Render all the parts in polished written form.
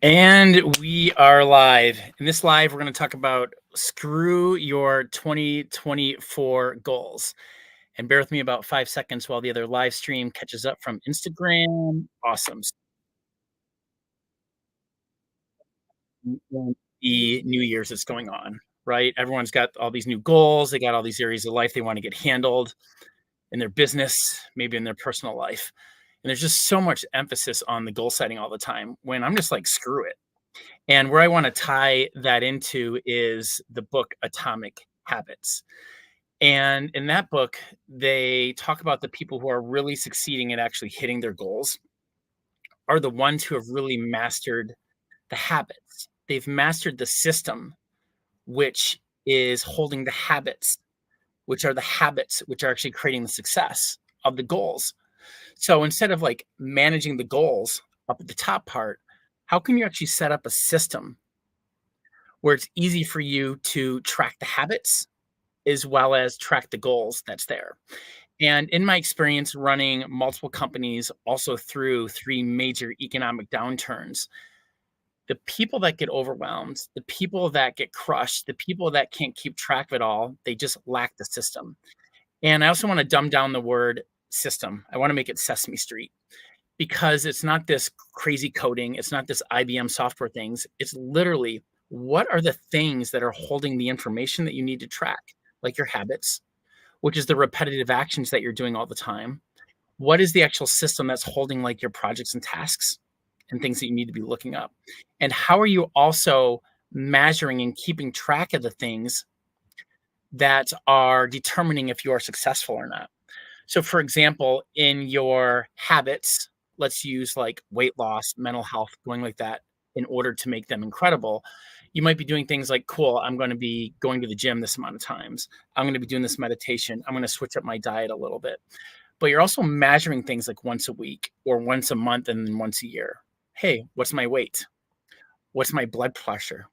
And we are live. In this live, we're going to talk about screw your 2024 goals. And bear with me about 5 seconds while the other live stream catches up from Instagram. Awesome. The New Year's that's going on, right? Everyone's got all these new goals. They got all these areas of life they want to get handled in their business, maybe in their personal life. And there's just so much emphasis on the goal setting all the time when I'm just like, screw it. And where I want to tie that into is the book Atomic Habits. And in that book, they talk about the people who are really succeeding at actually hitting their goals are the ones who have really mastered the habits. They've mastered the system, which is holding the habits, which are the habits which are actually creating the success of the goals. So instead of like managing the goals up at the top part, how can you actually set up a system where it's easy for you to track the habits as well as track the goals that's there. And in my experience running multiple companies, also through three major economic downturns, the people that get overwhelmed, the people that get crushed, the people that can't keep track of it all, they just lack the system. And I also want to dumb down the word system. I want to make it Sesame Street because it's not this crazy coding, it's not this IBM software things. It's literally what are the things that are holding the information that you need to track, like your habits, which is the repetitive actions that you're doing all the time. What is the actual system that's holding like your projects and tasks and things that you need to be looking up? And how are you also measuring and keeping track of the things that are determining if you are successful or not? So, for example, in your habits, let's use like weight loss, mental health, going like that in order to make them incredible. You might be doing things like, cool, I'm going to be going to the gym this amount of times. I'm going to be doing this meditation. I'm going to switch up my diet a little bit. But you're also measuring things like once a week or once a month and then once a year. Hey, what's my weight? What's my blood pressure?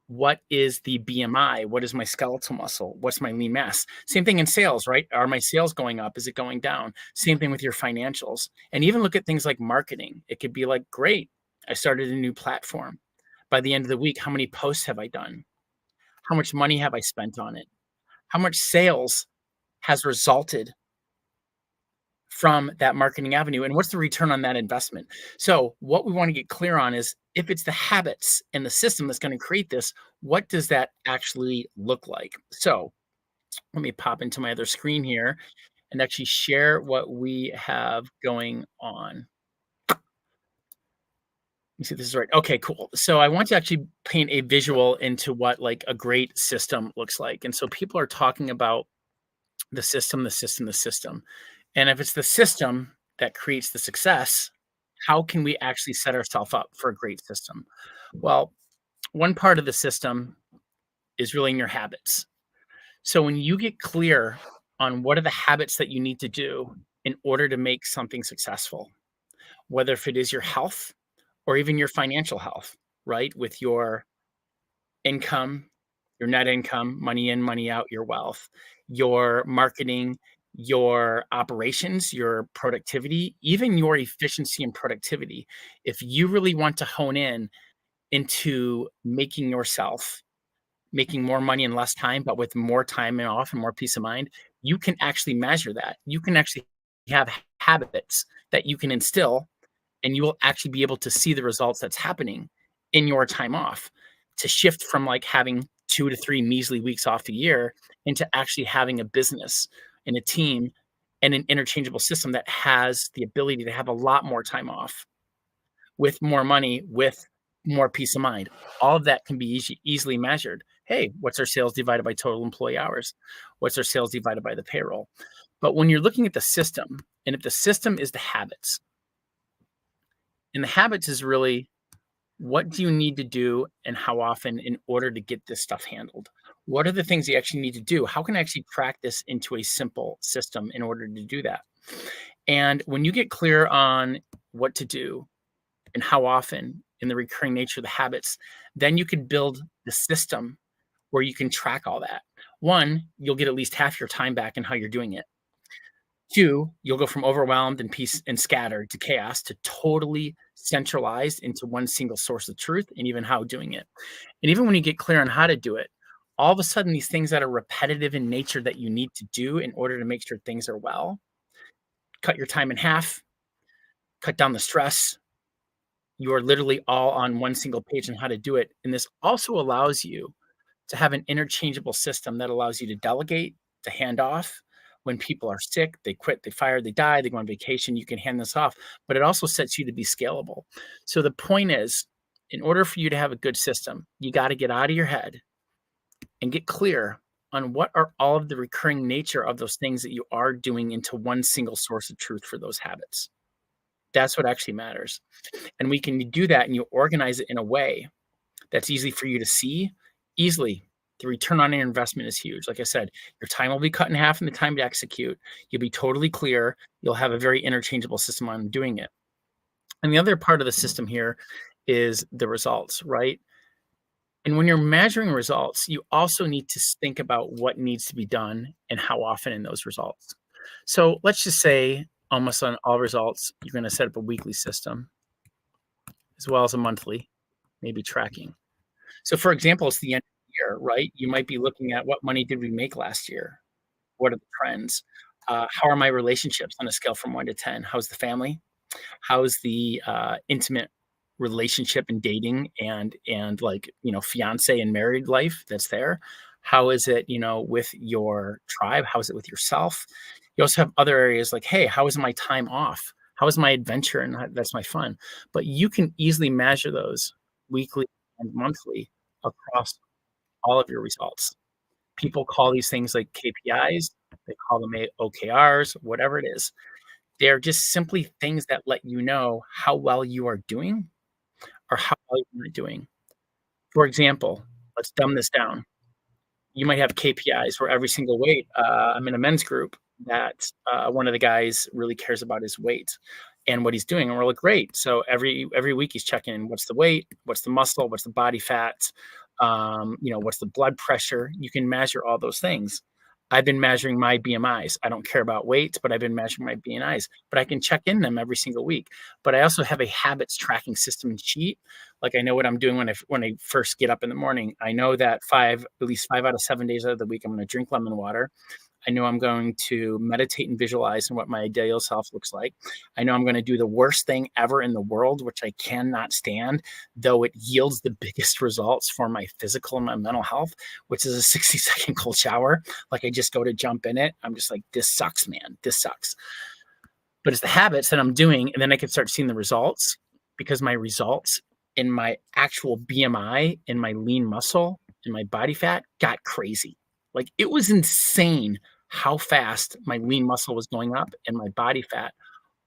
What is the BMI? What is my skeletal muscle? What's my lean mass? Same thing in sales, right? Are my sales going up? Is it going down? Same thing with your financials. And even look at things like marketing. It could be like, great, I started a new platform. By the end of the week, how many posts have I done? How much money have I spent on it? How much sales has resulted from that marketing avenue? And what's the return on that investment? So, what we want to get clear on is if it's the habits and the system that's going to create this, what does that actually look like? So, let me pop into my other screen here and actually share what we have going on. Let me see if this is right. Okay, cool. So I want to actually paint a visual into what like a great system looks like. And so people are talking about the system, the system, the system. And if it's the system that creates the success, how can we actually set ourselves up for a great system? Well, one part of the system is really in your habits. So when you get clear on what are the habits that you need to do in order to make something successful, whether if it is your health or even your financial health, right? With your income, your net income, money in, money out, your wealth, your marketing, your operations, your productivity, even your efficiency and productivity. If you really want to hone in into making yourself making more money in less time, but with more time and off and more peace of mind, you can actually measure that. You can actually have habits that you can instill and you will actually be able to see the results that's happening in your time off to shift from like having 2 to 3 measly weeks off a year into actually having a business and a team and an interchangeable system that has the ability to have a lot more time off with more money, with more peace of mind. All of that can be easily measured. Hey, what's our sales divided by total employee hours? What's our sales divided by the payroll? But when you're looking at the system, and if the system is the habits, and the habits is really what do you need to do and how often in order to get this stuff handled? What are the things you actually need to do? How can I actually crack this into a simple system in order to do that? And when you get clear on what to do and how often in the recurring nature of the habits, then you can build the system where you can track all that. One, you'll get at least half your time back in how you're doing it. Two, you'll go from overwhelmed and peace and scattered to chaos to totally centralized into one single source of truth and even how doing it. And even when you get clear on how to do it, all of a sudden these things that are repetitive in nature that you need to do in order to make sure things are well, cut your time in half, cut down the stress. You are literally all on one single page on how to do it. And this also allows you to have an interchangeable system that allows you to delegate, to hand off. When people are sick, they quit, they fire, they die, they go on vacation, you can hand this off, but it also sets you to be scalable. So the point is, in order for you to have a good system, you got to get out of your head and get clear on what are all of the recurring nature of those things that you are doing into one single source of truth for those habits. That's what actually matters. And we can do that and you organize it in a way that's easy for you to see easily. The return on your investment is huge. Like I said, your time will be cut in half in the time to execute. You'll be totally clear. You'll have a very interchangeable system on doing it. And the other part of the system here is the results, right? And when you're measuring results, you also need to think about what needs to be done and how often in those results. So let's just say almost on all results, you're going to set up a weekly system as well as a monthly, maybe tracking. So for example, it's the end of the year, right? You might be looking at what money did we make last year? What are the trends? How are my relationships on a scale from 1 to 10? How's the family? How's the intimate relationship and dating and like, fiance and married life that's there? How is it, with your tribe? How is it with yourself? You also have other areas like, hey, how is my time off? How is my adventure? And that's my fun. But you can easily measure those weekly and monthly across all of your results. People call these things like KPIs, they call them OKRs, whatever it is. They're just simply things that let you know how well you are doing or how well you're not doing. For example, let's dumb this down. You might have KPIs where every single weight, I'm in a men's group that one of the guys really cares about his weight and what he's doing. And we're like, great. So every week he's checking what's the weight, what's the muscle, what's the body fat, what's the blood pressure. You can measure all those things. I've been measuring my BMIs. I don't care about weight, but I've been measuring my BMIs, but I can check in them every single week. But I also have a habits tracking system and sheet. Like I know what I'm doing when I first get up in the morning. I know that at least 5 out of 7 days out of the week, I'm going to drink lemon water. I know I'm going to meditate and visualize and what my ideal self looks like. I know I'm going to do the worst thing ever in the world, which I cannot stand, though it yields the biggest results for my physical and my mental health, which is a 60-second cold shower. Like I just go to jump in it. I'm just like, this sucks, man. This sucks. But it's the habits that I'm doing. And then I can start seeing the results because my results in my actual BMI, in my lean muscle, in my body fat got crazy. Like it was insane how fast my lean muscle was going up and my body fat,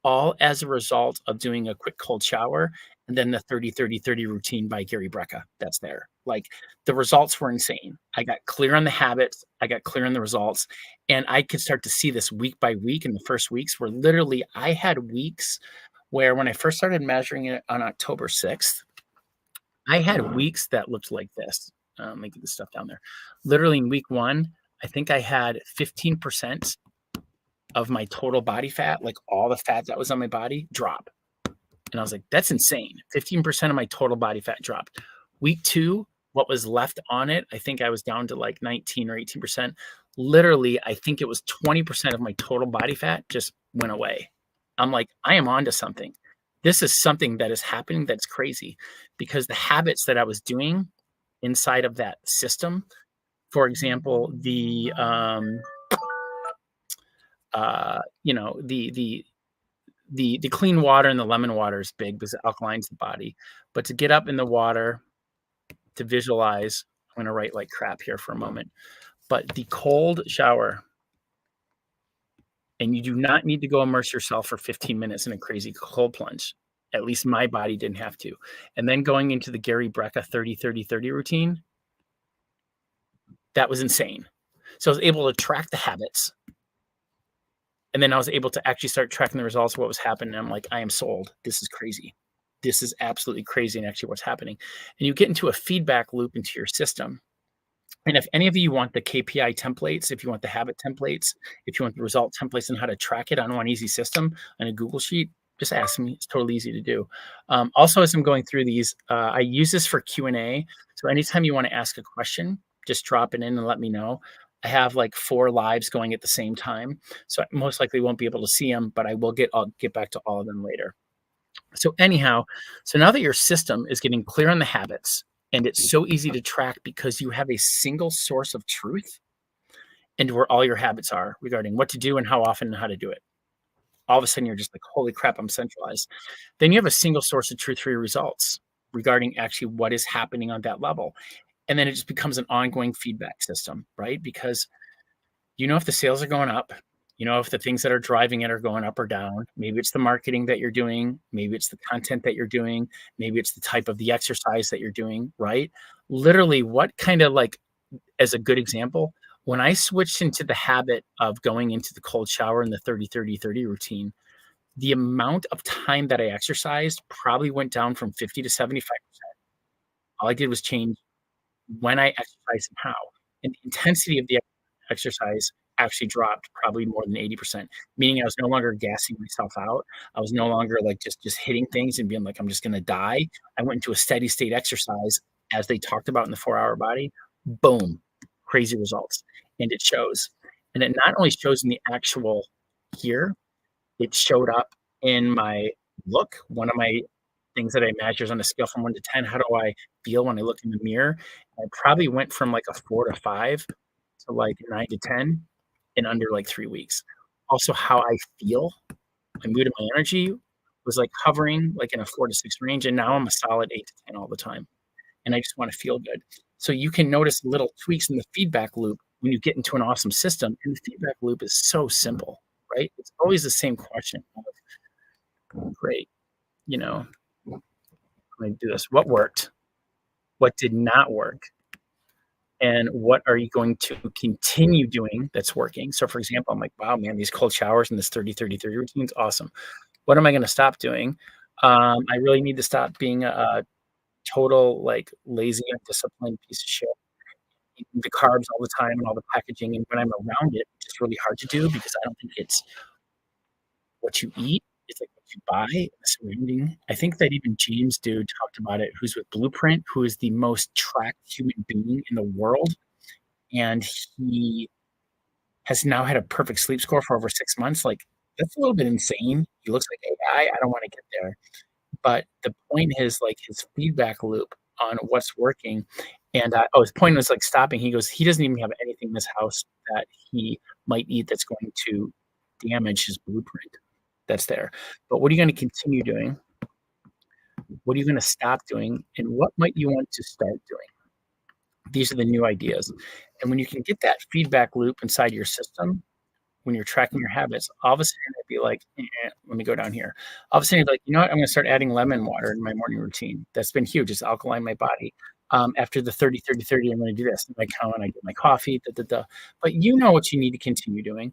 all as a result of doing a quick cold shower and then the 30-30-30 routine by Gary Brecka that's there. Like the results were insane. I got clear on the habits. I got clear on the results. And I could start to see this week by week in the first weeks where literally I had weeks where when I first started measuring it on October 6th, I had weeks that looked like this. Let me get this stuff down there. Literally in week 1, I think I had 15% of my total body fat, like all the fat that was on my body, drop. And I was like, that's insane. 15% of my total body fat dropped. Week 2, what was left on it, I think I was down to like 19 or 18%. Literally, I think it was 20% of my total body fat just went away. I'm like, I am onto something. This is something that is happening that's crazy because the habits that I was doing inside of that system, for example, the clean water and the lemon water is big because it alkalines the body. But to get up in the water, to visualize, I'm going to write like crap here for a moment. But the cold shower, and you do not need to go immerse yourself for 15 minutes in a crazy cold plunge. At least my body didn't have to. And then going into the Gary Brecka 30-30-30 routine, that was insane. So I was able to track the habits. And then I was able to actually start tracking the results of what was happening. And I'm like, I am sold. This is crazy. This is absolutely crazy and actually what's happening. And you get into a feedback loop into your system And if any of you want the KPI templates, if you want the habit templates, if you want the result templates and how to track it on one easy system on a Google sheet, just ask me. It's totally easy to do. Also, as I'm going through these, I use this for Q&A. So anytime you want to ask a question, just drop it in and let me know. I have like 4 lives going at the same time. So I most likely won't be able to see them, but I'll get back to all of them later. So anyhow, so now that your system is getting clear on the habits and it's so easy to track because you have a single source of truth and where all your habits are regarding what to do and how often and how to do it. All of a sudden you're just like, holy crap, I'm centralized. Then you have a single source of truth for your results regarding actually what is happening on that level. And then it just becomes an ongoing feedback system, right? Because you know if the sales are going up, you know if the things that are driving it are going up or down. Maybe it's the marketing that you're doing, maybe it's the content that you're doing, maybe it's the type of the exercise that you're doing, right? Literally, what kind of like, as a good example, when I switched into the habit of going into the cold shower and the 30-30-30 routine, the amount of time that I exercised probably went down from 50 to 75%. All I did was change when I exercise and how. And the intensity of the exercise actually dropped probably more than 80%, meaning I was no longer gassing myself out. I was no longer like just hitting things and being like, I'm just gonna die. I went into a steady state exercise as they talked about in the 4 Hour Body. Boom, crazy results. And it shows. And it not only shows in the actual here, it showed up in my look. One of my things that I measures on a scale from 1 to 10, how do I feel when I look in the mirror? I probably went from like a 4 to 5 to like 9 to 10 in under like 3 weeks. Also, how I feel, my mood and my energy was like hovering like in a 4 to 6 range, and now I'm a solid 8 to 10 all the time, and I just wanna feel good. So you can notice little tweaks in the feedback loop when you get into an awesome system, and the feedback loop is so simple, right? It's always the same question of, "Great, you know, let me do this. What worked? What did not work? And what are you going to continue doing that's working?" So, for example, I'm like, "Wow, man, these cold showers and this 30-30-30 routine is awesome. What am I gonna stop doing? I really need to stop being a total, like, lazy, undisciplined piece of shit, eating the carbs all the time and all the packaging, and when I'm around it, it's really hard to do because I don't think it's what you eat, it's like what you buy, the surrounding. I think that even James Dude talked about it, who's with Blueprint, who is the most tracked human being in the world, and he has now had a perfect sleep score for over 6 months. Like, that's a little bit insane. He looks like AI. I don't wanna get there. But the point is, like, his feedback loop on what's working, and, his point was, like, stopping. He goes, he doesn't even have anything in this house that he might eat that's going to damage his blueprint that's there. But what are you gonna continue doing? What are you gonna stop doing? And what might you want to start doing? These are the new ideas. And when you can get that feedback loop inside your system, when you're tracking your habits, all of a sudden it'd be like, let me go down here. All of a sudden, you'd be like, you know what? I'm going to start adding lemon water in my morning routine. That's been huge. It's alkaline my body. After the 30-30-30, I'm going to do this. And I count and I get my coffee, da, da, da. But you know what you need to continue doing.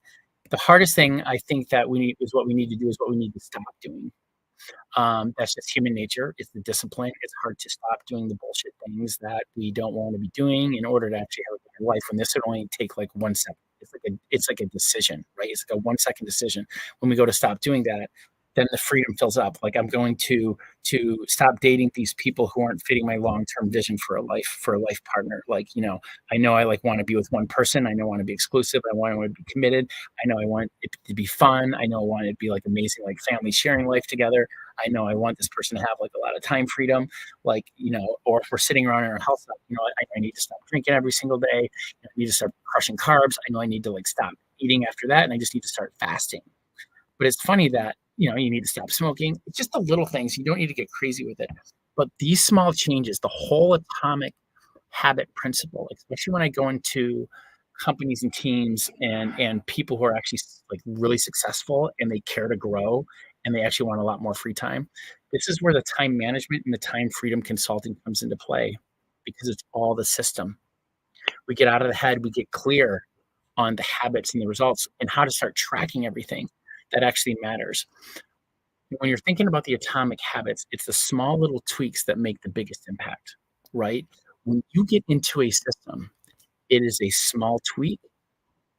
The hardest thing I think that we need is what we need to do is what we need to stop doing. That's just human nature. It's the discipline. It's hard to stop doing the bullshit things that we don't want to be doing in order to actually have a better life. When this would only take like 1 second. It's like a decision, right? It's like a 1 second decision. When we go to stop doing that, then the freedom fills up. Like I'm going to stop dating these people who aren't fitting my long term vision for a life partner. Like I know I like want to be with one person. I know I want to be exclusive. I want to be committed. I know I want it to be fun. I know I want it to be like amazing, like family sharing life together. I know I want this person to have like a lot of time freedom, like or if we're sitting around in our house, I need to stop drinking every single day. I need to start crushing carbs. I know I need to like stop eating after that, and I just need to start fasting. But it's funny that, you need to stop smoking. It's just the little things. You don't need to get crazy with it. But these small changes, the whole atomic habit principle, especially when I go into companies and teams and people who are actually like really successful and they care to grow and they actually want a lot more free time. This is where the time management and the time freedom consulting comes into play because it's all the system. We get out of the head, we get clear on the habits and the results and how to start tracking everything that actually matters. When you're thinking about the atomic habits, it's the small little tweaks that make the biggest impact, right? When you get into a system It is a small tweak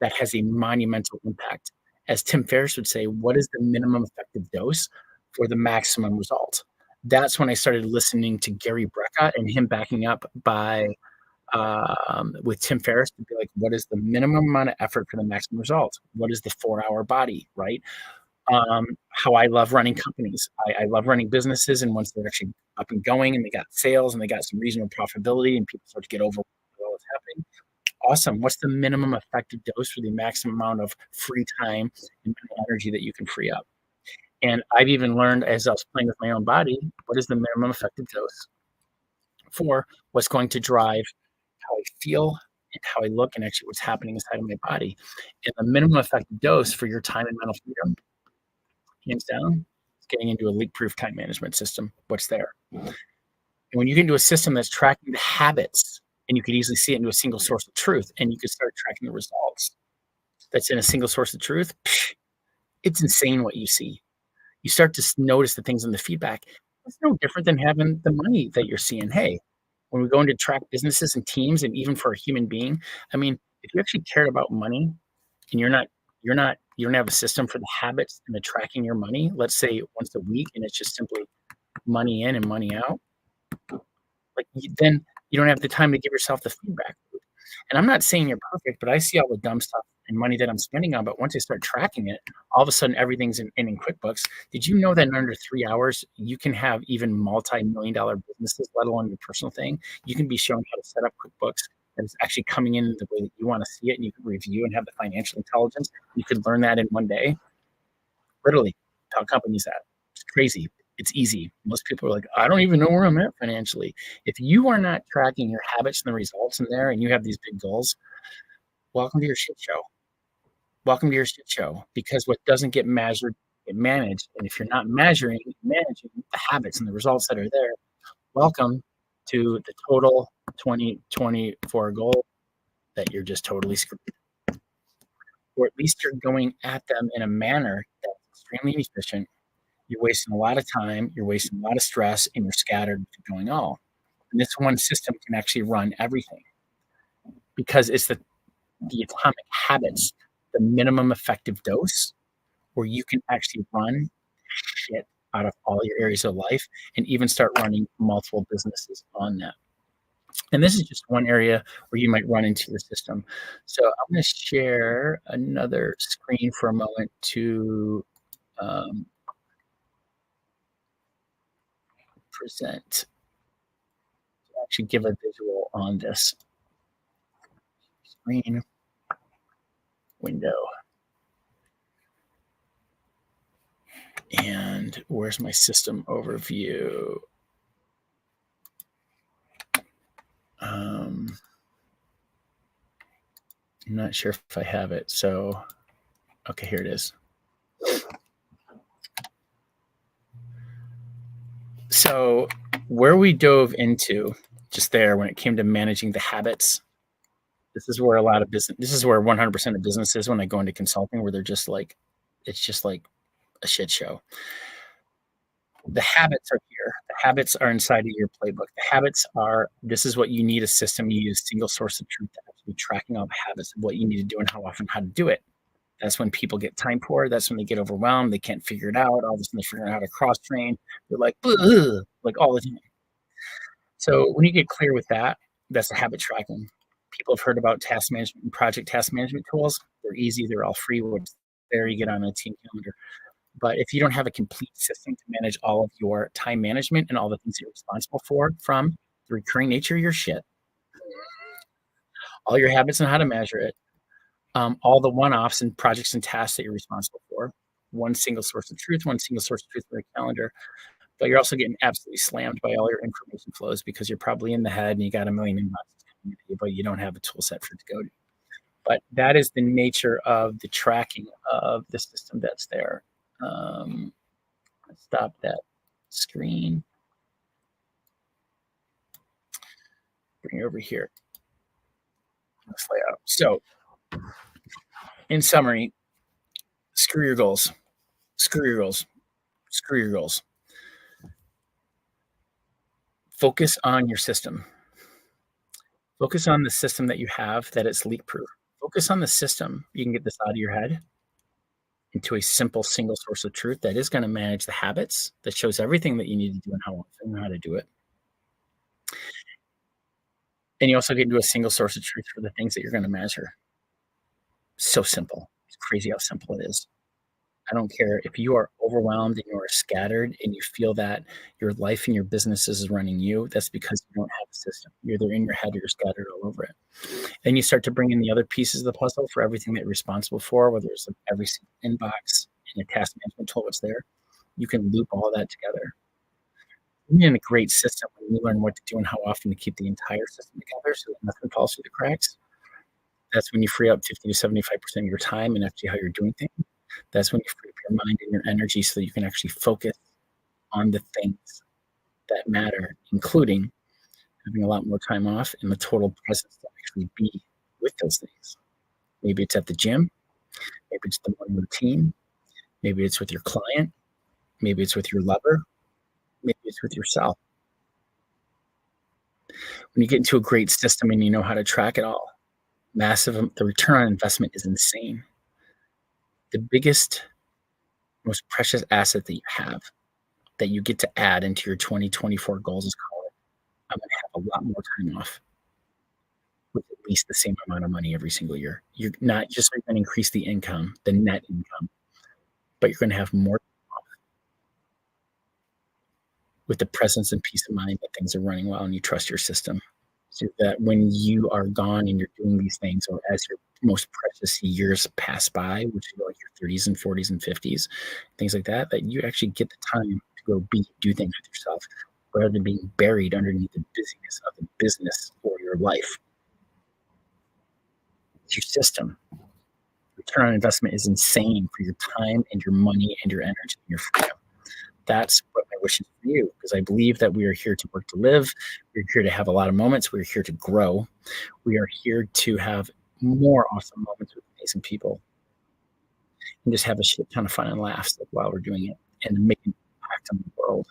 that has a monumental impact. As Tim Ferriss would say, what is the minimum effective dose for the maximum result? That's when I started listening to Gary Brecka and him backing up by with Tim Ferriss to be like, what is the minimum amount of effort for the maximum result? What is the 4-hour body, right? How I love running companies. I love running businesses, and once they're actually up and going and they got sales and they got some reasonable profitability and people start to get over what's happening, awesome. What's the minimum effective dose for the maximum amount of free time and mental energy that you can free up? And I've even learned as I was playing with my own body, what is the minimum effective dose for what's going to drive how I feel and how I look and actually what's happening inside of my body. And the minimum effective dose for your time and mental freedom, hands down, is getting into a leak-proof time management system. What's there? And when you get into a system that's tracking the habits, and you could easily see it into a single source of truth, and you could start tracking the results that's in a single source of truth, it's insane what you see. You start to notice the things in the feedback. It's no different than having the money that you're seeing. Hey, when we go into track businesses and teams, and even for a human being, I mean, if you actually cared about money and you don't have a system for the habits and the tracking your money, let's say once a week, and it's just simply money in and money out, like then you don't have the time to give yourself the feedback loop. And I'm not saying you're perfect, but I see all the dumb stuff and money that I'm spending on. But once I start tracking it, all of a sudden everything's in QuickBooks. Did you know that in under 3 hours, you can have even multi-million-dollar businesses, let alone your personal thing? You can be shown how to set up QuickBooks and it's actually coming in the way that you want to see it, and you can review and have the financial intelligence. You could learn that in one day. Literally, tell companies that. It's crazy. It's easy. Most people are like, I don't even know where I'm at financially. If you are not tracking your habits and the results in there and you have these big goals, welcome to your shit show. Welcome to your shit show, because what doesn't get measured, get managed. And if you're not measuring and managing the habits and the results that are there, welcome to the total 2024 goal that you're just totally screwed. Or at least you're going at them in a manner that's extremely inefficient. You're wasting a lot of time, you're wasting a lot of stress, and you're scattered going all. And this one system can actually run everything because it's the atomic habits, the minimum effective dose, where you can actually run shit out of all your areas of life and even start running multiple businesses on that. And this is just one area where you might run into your system. So I'm going to share another screen for a moment to present, to actually give a visual on this screen window. And where's my system overview? I'm not sure if I have it. So, okay, here it is. So where we dove into just there when it came to managing the habits, this is where 100% of businesses, when I go into consulting, where they're just like, it's just like a shit show. The habits are here. The habits are inside of your playbook. The habits are, this is what you need, a system. You need a single source of truth to actually tracking all the habits of what you need to do and how often, how to do it. That's when people get time poor. That's when they get overwhelmed. They can't figure it out. All of a sudden, they're figuring out how to cross train. They're like, like all the time. So when you get clear with that, that's the habit tracking. People have heard about task management and project task management tools. They're easy. They're all free. There you get on a team calendar. But if you don't have a complete system to manage all of your time management and all the things you're responsible for, from the recurring nature of your shit, all your habits and how to measure it, all the one-offs and projects and tasks that you're responsible for, one single source of truth for your calendar, but you're also getting absolutely slammed by all your information flows because you're probably in the head and you got a million inboxes coming at you, but you don't have a tool set for it to go to. But that is the nature of the tracking of the system that's there. Stop that screen. Bring it over here. This layout. So, in summary, screw your goals. Screw your goals. Screw your goals. Focus on your system. Focus on the system that you have that it's leak proof. Focus on the system. You can get this out of your head into a simple single source of truth that is going to manage the habits that shows everything that you need to do and how often and how to do it. And you also get into a single source of truth for the things that you're going to measure. So simple. It's crazy how simple it is. I don't care if you are overwhelmed and you are scattered and you feel that your life and your business is running you, that's because you don't have a system. You're either in your head or you're scattered all over it. Then you start to bring in the other pieces of the puzzle for everything that you're responsible for, whether it's like every single inbox and a task management tool that's there. You can loop all that together. You're in a great system when you learn what to do and how often to keep the entire system together so that nothing falls through the cracks. That's when you free up 50 to 75% of your time and actually how you're doing things. That's when you free up your mind and your energy so that you can actually focus on the things that matter, including having a lot more time off and the total presence to actually be with those things. Maybe it's at the gym, maybe it's the morning routine, maybe it's with your client, maybe it's with your lover, maybe it's with yourself. When you get into a great system and you know how to track it all, the return on investment is insane. The biggest, most precious asset that you have that you get to add into your 2024 goals is called, I'm going to have a lot more time off with at least the same amount of money every single year. You're not just going to increase the income, the net income, but you're going to have more with the presence and peace of mind that things are running well and you trust your system. So that when you are gone and you're doing these things, or as your most precious years pass by, which are like your 30s and 40s and 50s, things like that, that you actually get the time to go do things with yourself rather than being buried underneath the busyness of the business or your life. It's your system. Return on investment is insane for your time and your money and your energy and your freedom. That's what my wish is for you, because I believe that we are here to work to live. We're here to have a lot of moments. We're here to grow. We are here to have more awesome moments with amazing people and just have a shit ton of fun and laughs while we're doing it and make an impact on the world,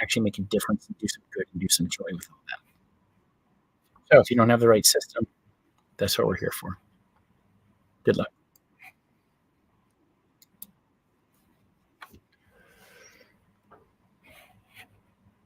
actually make a difference and do some good and do some joy with all that. So if you don't have the right system, that's what we're here for. Good luck.